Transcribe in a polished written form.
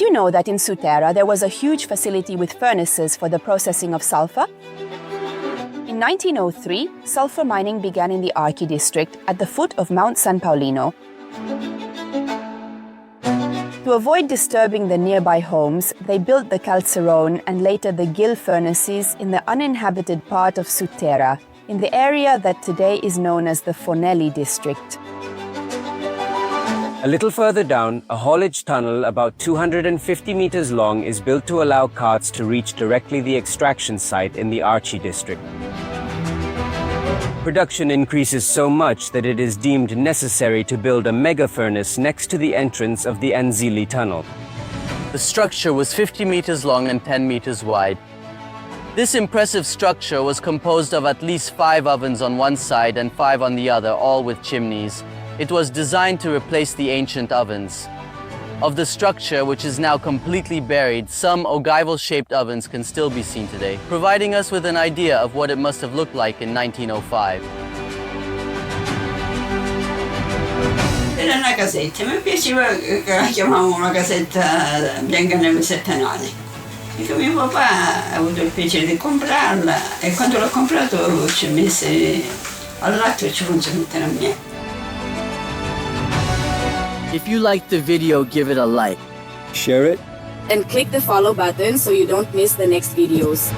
you know that in 𝗬𝗏 there was a huge facility with furnaces for the processing of sulfur? In 1903, sulfur mining began in the 𝗬𝗏𝗏 district at the foot of Mount San Paolino. To avoid disturbing the nearby homes, they built the calzerone and later the gill furnaces in the uninhabited part of 𝗬𝗏, in the area that today is known as the Fornelli district. A little further down, a haulage tunnel about 250 meters long is built to allow carts to reach directly the extraction site in the 𝗬𝗏𝗏 district. Production increases so much that it is deemed necessary to build a mega furnace next to the entrance of the Anzili tunnel. The structure was 50 meters long and 10 meters wide. This impressive structure was composed of at least 5 ovens on one side and 5 on the other, all with chimneys. It was designed to replace the ancient ovens. Of the structure, which is now completely buried, some ogival-shaped ovens can still be seen today, providing us with an idea of what it must have looked like in 1905. Era una casetta, mi piaceva che la chiamavamo una casetta bianca neve settenale. E mio papà ha avuto il piacere di comprarla e quando l'ho comprato ci ho messo al lato e ci ho cominciato a mettere a me. If you liked the video, give it a like. Share it. And click the follow button so you don't miss the next videos.